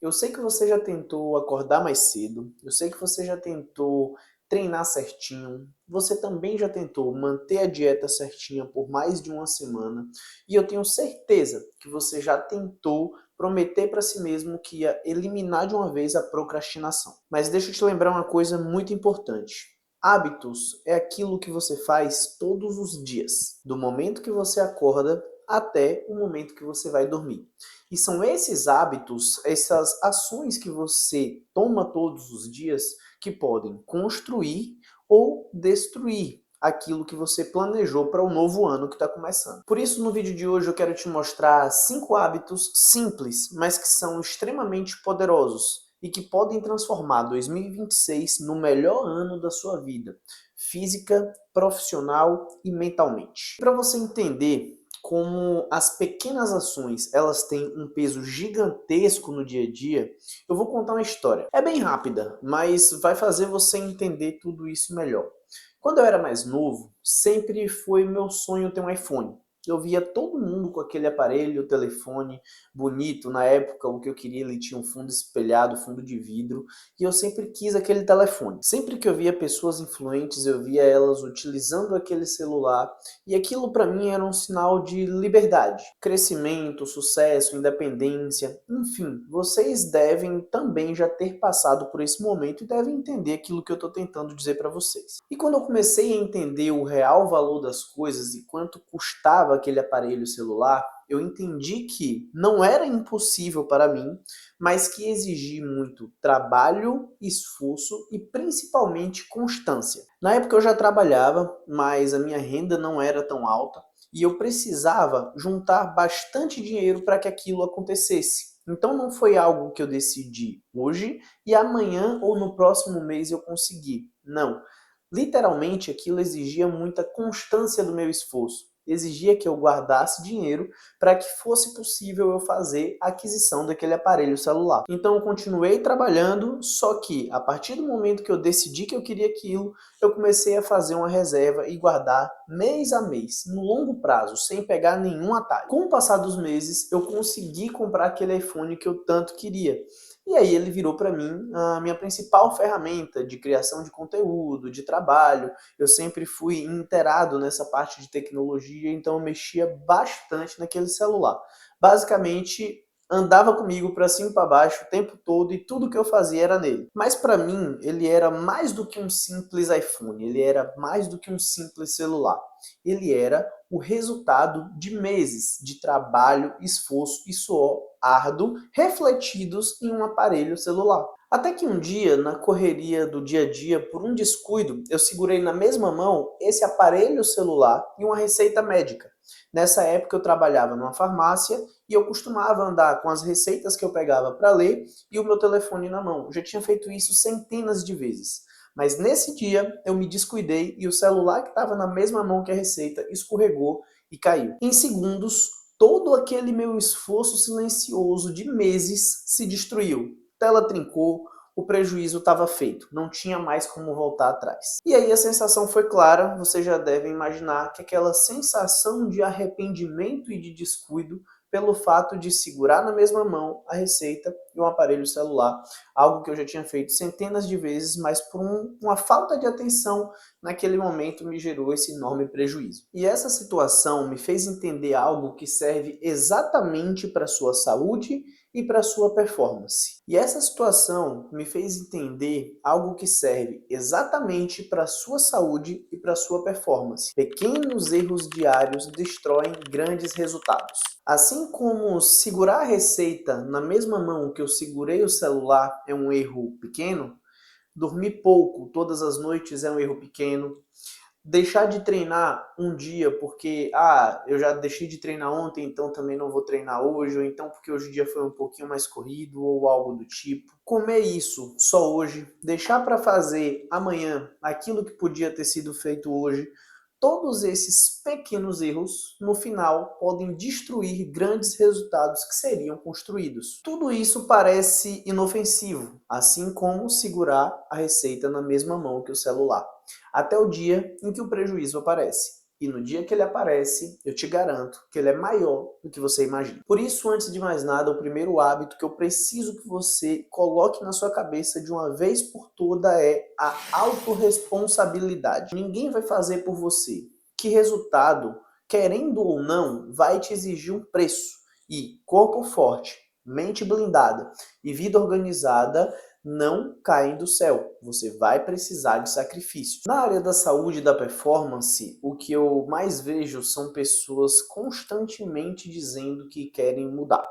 Eu sei que você já tentou acordar mais cedo, eu sei que você já tentou treinar certinho, você também já tentou manter a dieta certinha por mais de uma semana, e eu tenho certeza que você já tentou prometer para si mesmo que ia eliminar de uma vez a procrastinação. Mas deixa eu te lembrar uma coisa muito importante. Hábitos é aquilo que você faz todos os dias, do momento que você acorda até o momento que você vai dormir. E são esses hábitos, essas ações que você toma todos os dias que podem construir ou destruir aquilo que você planejou para o novo ano que está começando. Por isso, no vídeo de hoje eu quero te mostrar 5 hábitos simples, mas que são extremamente poderosos e que podem transformar 2026 no melhor ano da sua vida, física, profissional e mentalmente. Para você entender como as pequenas ações elas têm um peso gigantesco no dia a dia, eu vou contar uma história. É bem rápida, mas vai fazer você entender tudo isso melhor. Quando eu era mais novo, sempre foi meu sonho ter um iPhone. Eu via todo mundo com aquele aparelho, telefone bonito. Na época, o que eu queria, ele tinha um fundo espelhado, fundo de vidro, e eu sempre quis aquele telefone. Sempre que eu via pessoas influentes, eu via elas utilizando aquele celular, e aquilo para mim era um sinal de liberdade, crescimento, sucesso, independência, enfim, vocês devem também já ter passado por esse momento e devem entender aquilo que eu estou tentando dizer para vocês. E quando eu comecei a entender o real valor das coisas e quanto custava aquele aparelho celular, eu entendi que não era impossível para mim, mas que exigia muito trabalho, esforço e principalmente constância. Na época eu já trabalhava, mas a minha renda não era tão alta e eu precisava juntar bastante dinheiro para que aquilo acontecesse. Então não foi algo que eu decidi hoje e amanhã ou no próximo mês eu consegui. Não. Literalmente aquilo exigia muita constância do meu esforço. Exigia que eu guardasse dinheiro para que fosse possível eu fazer a aquisição daquele aparelho celular. Então eu continuei trabalhando, só que a partir do momento que eu decidi que eu queria aquilo, eu comecei a fazer uma reserva e guardar mês a mês, no longo prazo, sem pegar nenhum atalho. Com o passar dos meses, eu consegui comprar aquele iPhone que eu tanto queria. E aí ele virou para mim a minha principal ferramenta de criação de conteúdo, de trabalho. Eu sempre fui inteirado nessa parte de tecnologia, então eu mexia bastante naquele celular. Basicamente, andava comigo para cima e para baixo o tempo todo e tudo que eu fazia era nele. Mas para mim, ele era mais do que um simples iPhone, ele era mais do que um simples celular. Ele era o resultado de meses de trabalho, esforço e suor árduo refletidos em um aparelho celular. Até que um dia, na correria do dia a dia, por um descuido, eu segurei na mesma mão esse aparelho celular e uma receita médica. Nessa época eu trabalhava numa farmácia e eu costumava andar com as receitas que eu pegava para ler e o meu telefone na mão. Eu já tinha feito isso centenas de vezes. Mas nesse dia eu me descuidei e o celular que estava na mesma mão que a receita escorregou e caiu. Em segundos, todo aquele meu esforço silencioso de meses se destruiu. Tela trincou, o prejuízo estava feito, não tinha mais como voltar atrás. E aí a sensação foi clara, você já deve imaginar que aquela sensação de arrependimento e de descuido pelo fato de segurar na mesma mão a receita e um aparelho celular, algo que eu já tinha feito centenas de vezes, mas por uma falta de atenção naquele momento me gerou esse enorme prejuízo. E essa situação me fez entender algo que serve exatamente para a sua saúde e para a sua performance. E essa situação me fez entender algo que serve exatamente para a sua saúde e para a sua performance. Pequenos erros diários destroem grandes resultados. Assim como segurar a receita na mesma mão que eu segurei o celular é um erro pequeno, dormir pouco todas as noites é um erro pequeno, deixar de treinar um dia porque, eu já deixei de treinar ontem, então também não vou treinar hoje, ou então porque hoje o dia foi um pouquinho mais corrido, ou algo do tipo. Comer isso só hoje, deixar para fazer amanhã aquilo que podia ter sido feito hoje, todos esses pequenos erros, no final, podem destruir grandes resultados que seriam construídos. Tudo isso parece inofensivo, assim como segurar a receita na mesma mão que o celular, até o dia em que o prejuízo aparece. E no dia que ele aparece, eu te garanto que ele é maior do que você imagina. Por isso, antes de mais nada, o primeiro hábito que eu preciso que você coloque na sua cabeça de uma vez por toda é a autorresponsabilidade. Ninguém vai fazer por você. Que resultado, querendo ou não, vai te exigir um preço. E corpo forte, mente blindada e vida organizada não caem do céu. Você vai precisar de sacrifícios. Na área da saúde e da performance, o que eu mais vejo são pessoas constantemente dizendo que querem mudar.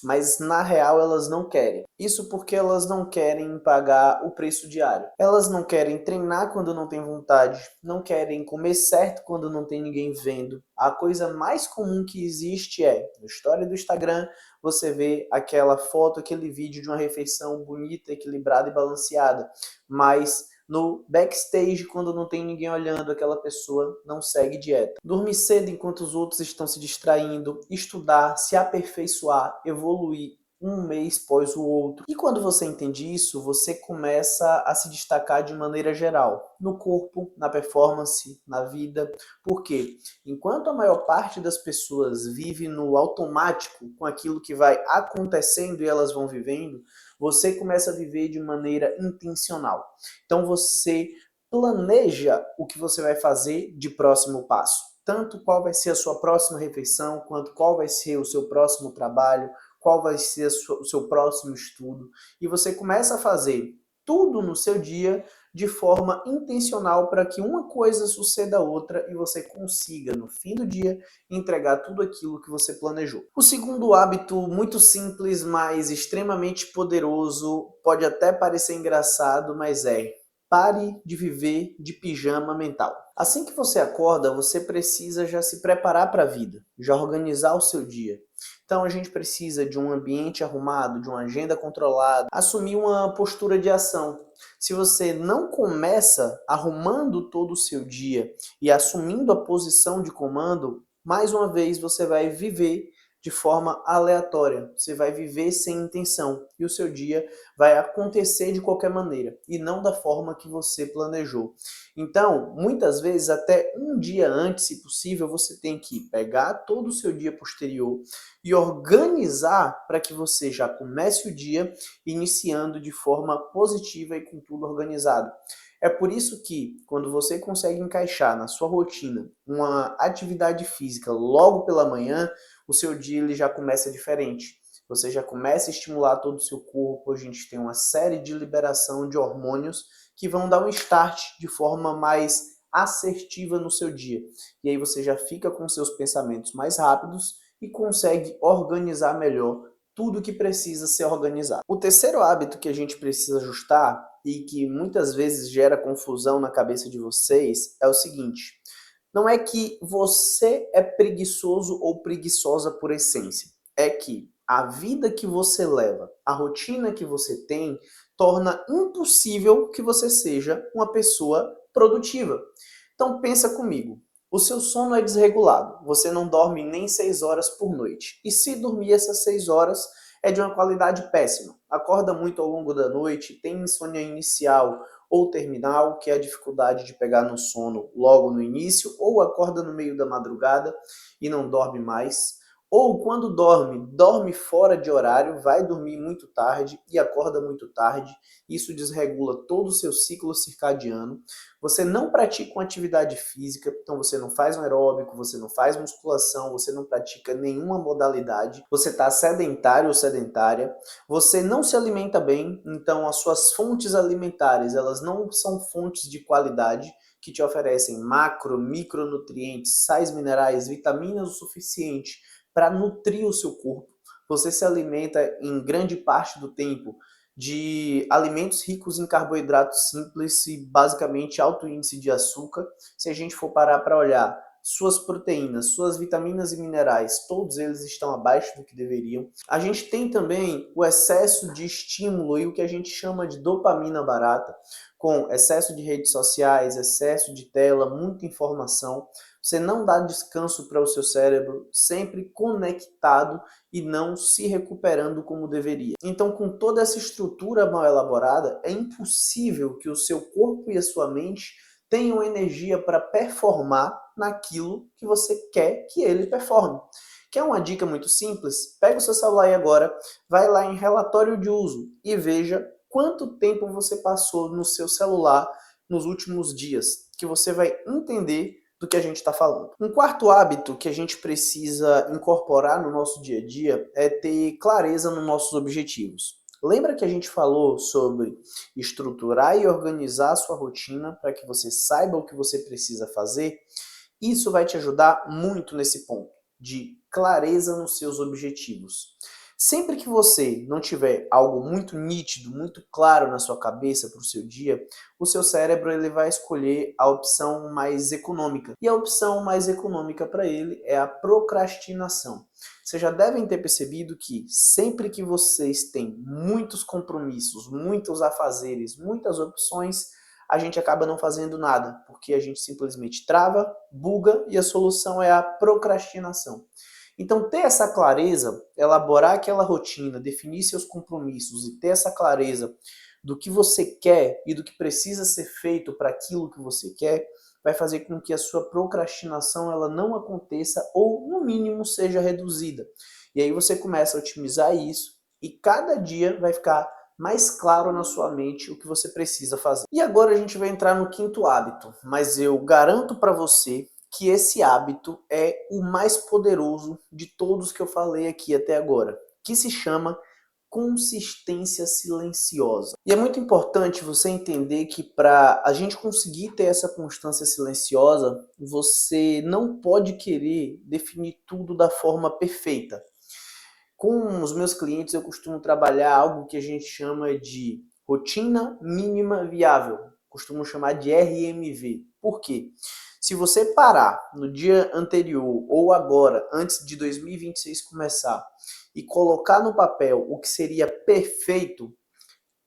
Mas na real elas não querem. Isso porque elas não querem pagar o preço diário. Elas não querem treinar quando não tem vontade, não querem comer certo quando não tem ninguém vendo. A coisa mais comum que existe é, na história do Instagram, você vê aquela foto, aquele vídeo de uma refeição bonita, equilibrada e balanceada, mas no backstage, quando não tem ninguém olhando, aquela pessoa não segue dieta. Dormir cedo enquanto os outros estão se distraindo, estudar, se aperfeiçoar, evoluir um mês após o outro. E quando você entende isso, você começa a se destacar de maneira geral, no corpo, na performance, na vida. Por quê? Enquanto a maior parte das pessoas vive no automático, com aquilo que vai acontecendo e elas vão vivendo, você começa a viver de maneira intencional. Então você planeja o que você vai fazer de próximo passo. Tanto qual vai ser a sua próxima refeição, quanto qual vai ser o seu próximo trabalho, qual vai ser o seu próximo estudo. E você começa a fazer tudo no seu dia de forma intencional para que uma coisa suceda a outra e você consiga, no fim do dia, entregar tudo aquilo que você planejou. O segundo hábito, muito simples, mas extremamente poderoso, pode até parecer engraçado, mas pare de viver de pijama mental. Assim que você acorda, você precisa já se preparar para a vida, já organizar o seu dia. Então a gente precisa de um ambiente arrumado, de uma agenda controlada, assumir uma postura de ação. Se você não começa arrumando todo o seu dia e assumindo a posição de comando, mais uma vez você vai viver de forma aleatória. Você vai viver sem intenção e o seu dia vai acontecer de qualquer maneira e não da forma que você planejou. Então, muitas vezes, até um dia antes, se possível, você tem que pegar todo o seu dia posterior e organizar para que você já comece o dia iniciando de forma positiva e com tudo organizado. É por isso que, quando você consegue encaixar na sua rotina uma atividade física logo pela manhã, o seu dia ele já começa diferente. Você já começa a estimular todo o seu corpo, a gente tem uma série de liberação de hormônios que vão dar um start de forma mais assertiva no seu dia. E aí você já fica com seus pensamentos mais rápidos e consegue organizar melhor tudo que precisa ser organizado. O terceiro hábito que a gente precisa ajustar e que muitas vezes gera confusão na cabeça de vocês é o seguinte: não é que você é preguiçoso ou preguiçosa por essência, é que a vida que você leva, a rotina que você tem, torna impossível que você seja uma pessoa produtiva. Então pensa comigo, o seu sono é desregulado, você não dorme nem 6 horas por noite. E se dormir essas 6 horas é de uma qualidade péssima. Acorda muito ao longo da noite, tem insônia inicial ou terminal, que é a dificuldade de pegar no sono logo no início, ou acorda no meio da madrugada e não dorme mais. Ou quando dorme, dorme fora de horário, vai dormir muito tarde e acorda muito tarde. Isso desregula todo o seu ciclo circadiano. Você não pratica uma atividade física, então você não faz um aeróbico, você não faz musculação, você não pratica nenhuma modalidade. Você está sedentário ou sedentária. Você não se alimenta bem, então as suas fontes alimentares, elas não são fontes de qualidade que te oferecem macro, micronutrientes, sais minerais, vitaminas o suficiente para nutrir o seu corpo. Você se alimenta em grande parte do tempo de alimentos ricos em carboidratos simples e basicamente alto índice de açúcar. Se a gente for parar para olhar, suas proteínas, suas vitaminas e minerais, todos eles estão abaixo do que deveriam. A gente tem também o excesso de estímulo e o que a gente chama de dopamina barata, com excesso de redes sociais, excesso de tela, muita informação. Você não dá descanso para o seu cérebro, sempre conectado e não se recuperando como deveria. Então, com toda essa estrutura mal elaborada, é impossível que o seu corpo e a sua mente tenham energia para performar naquilo que você quer que ele performe. Quer uma dica muito simples? Pega o seu celular aí agora, vai lá em relatório de uso e veja quanto tempo você passou no seu celular nos últimos dias, que você vai entender do que a gente está falando. Um quarto hábito que a gente precisa incorporar no nosso dia a dia é ter clareza nos nossos objetivos. Lembra que a gente falou sobre estruturar e organizar a sua rotina para que você saiba o que você precisa fazer? Isso vai te ajudar muito nesse ponto de clareza nos seus objetivos. Sempre que você não tiver algo muito nítido, muito claro na sua cabeça para o seu dia, o seu cérebro ele vai escolher a opção mais econômica. E a opção mais econômica para ele é a procrastinação. Vocês já devem ter percebido que sempre que vocês têm muitos compromissos, muitos afazeres, muitas opções, a gente acaba não fazendo nada, porque a gente simplesmente trava, buga e a solução é a procrastinação. Então, ter essa clareza, elaborar aquela rotina, definir seus compromissos e ter essa clareza do que você quer e do que precisa ser feito para aquilo que você quer, vai fazer com que a sua procrastinação ela não aconteça ou, no mínimo, seja reduzida. E aí você começa a otimizar isso e cada dia vai ficar mais claro na sua mente o que você precisa fazer. E agora a gente vai entrar no quinto hábito, mas eu garanto para você que esse hábito é o mais poderoso de todos que eu falei aqui até agora, que se chama consistência silenciosa. E é muito importante você entender que para a gente conseguir ter essa constância silenciosa, você não pode querer definir tudo da forma perfeita. Com os meus clientes eu costumo trabalhar algo que a gente chama de rotina mínima viável, costumo chamar de RMV. Por quê? Se você parar no dia anterior ou agora, antes de 2026 começar, e colocar no papel o que seria perfeito,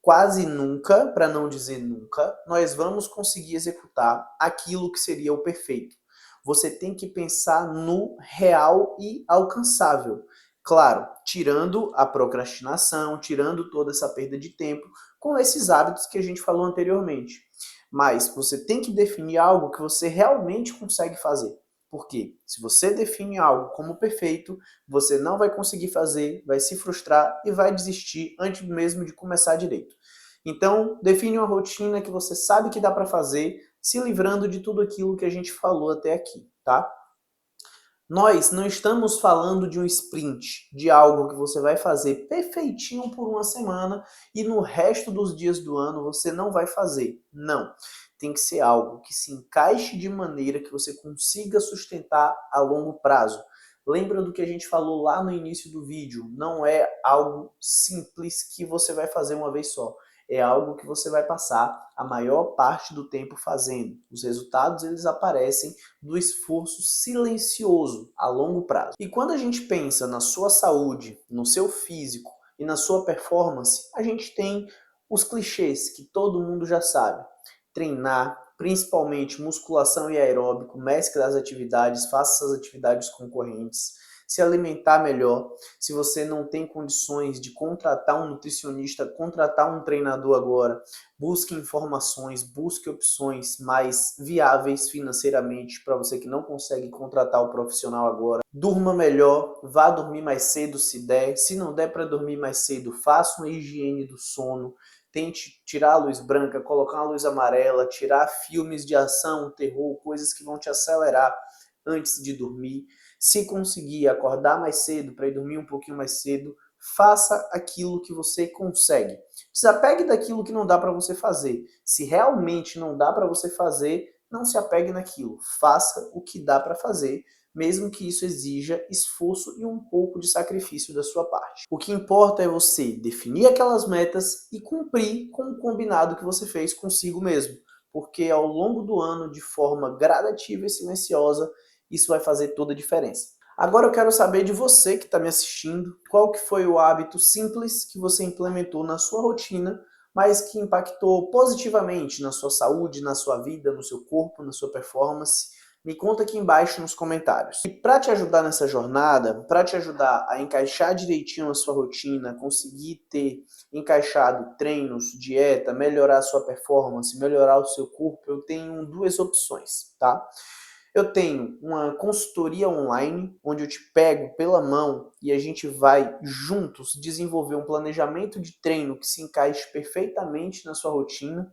quase nunca, para não dizer nunca, nós vamos conseguir executar aquilo que seria o perfeito. Você tem que pensar no real e alcançável. Claro, tirando a procrastinação, tirando toda essa perda de tempo, com esses hábitos que a gente falou anteriormente. Mas você tem que definir algo que você realmente consegue fazer. Porque se você define algo como perfeito, você não vai conseguir fazer, vai se frustrar e vai desistir antes mesmo de começar direito. Então, define uma rotina que você sabe que dá para fazer, se livrando de tudo aquilo que a gente falou até aqui, tá? Nós não estamos falando de um sprint, de algo que você vai fazer perfeitinho por uma semana e no resto dos dias do ano você não vai fazer. Não. Tem que ser algo que se encaixe de maneira que você consiga sustentar a longo prazo. Lembra do que a gente falou lá no início do vídeo? Não é algo simples que você vai fazer uma vez só. É algo que você vai passar a maior parte do tempo fazendo. Os resultados eles aparecem do esforço silencioso a longo prazo. E quando a gente pensa na sua saúde, no seu físico e na sua performance, a gente tem os clichês que todo mundo já sabe. Treinar, principalmente musculação e aeróbico, mescle as atividades, faça essas atividades concorrentes, se alimentar melhor. Se você não tem condições de contratar um nutricionista, contratar um treinador agora, busque informações, busque opções mais viáveis financeiramente para você que não consegue contratar o profissional agora. Durma melhor, vá dormir mais cedo se der. Se não der para dormir mais cedo, faça uma higiene do sono. Tente tirar a luz branca, colocar uma luz amarela, tirar filmes de ação, terror, coisas que vão te acelerar antes de dormir. Se conseguir acordar mais cedo para ir dormir um pouquinho mais cedo, faça aquilo que você consegue. Desapegue daquilo que não dá para você fazer. Se realmente não dá para você fazer, não se apegue naquilo. Faça o que dá para fazer, mesmo que isso exija esforço e um pouco de sacrifício da sua parte. O que importa é você definir aquelas metas e cumprir com o combinado que você fez consigo mesmo, porque ao longo do ano, de forma gradativa e silenciosa, isso vai fazer toda a diferença. Agora eu quero saber de você que está me assistindo, qual que foi o hábito simples que você implementou na sua rotina, mas que impactou positivamente na sua saúde, na sua vida, no seu corpo, na sua performance. Me conta aqui embaixo nos comentários. E para te ajudar nessa jornada, para te ajudar a encaixar direitinho a sua rotina, conseguir ter encaixado treinos, dieta, melhorar a sua performance, melhorar o seu corpo, eu tenho duas opções, tá? Eu tenho uma consultoria online, onde eu te pego pela mão e a gente vai juntos desenvolver um planejamento de treino que se encaixe perfeitamente na sua rotina,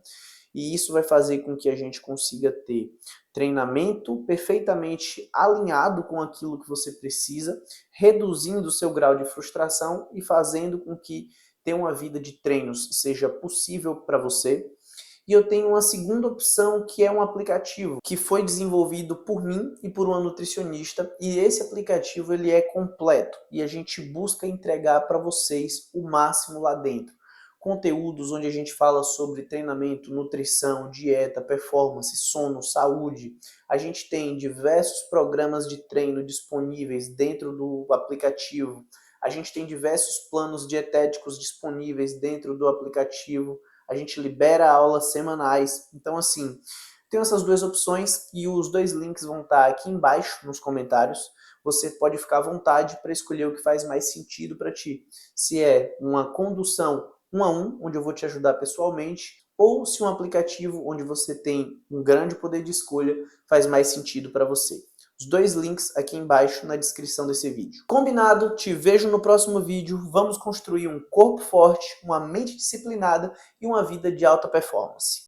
e isso vai fazer com que a gente consiga ter treinamento perfeitamente alinhado com aquilo que você precisa, reduzindo o seu grau de frustração e fazendo com que ter uma vida de treinos seja possível para você. E eu tenho uma segunda opção, que é um aplicativo que foi desenvolvido por mim e por uma nutricionista, e esse aplicativo ele é completo e a gente busca entregar para vocês o máximo lá dentro. Conteúdos onde a gente fala sobre treinamento, nutrição, dieta, performance, sono, saúde. A gente tem diversos programas de treino disponíveis dentro do aplicativo. A gente tem diversos planos dietéticos disponíveis dentro do aplicativo. A gente libera aulas semanais. Então, assim, tem essas duas opções e os dois links vão estar aqui embaixo nos comentários. Você pode ficar à vontade para escolher o que faz mais sentido para ti. Se é uma condução 1 a 1, onde eu vou te ajudar pessoalmente, ou se um aplicativo onde você tem um grande poder de escolha faz mais sentido para você. Os dois links aqui embaixo na descrição desse vídeo. Combinado? Te vejo no próximo vídeo. Vamos construir um corpo forte, uma mente disciplinada e uma vida de alta performance.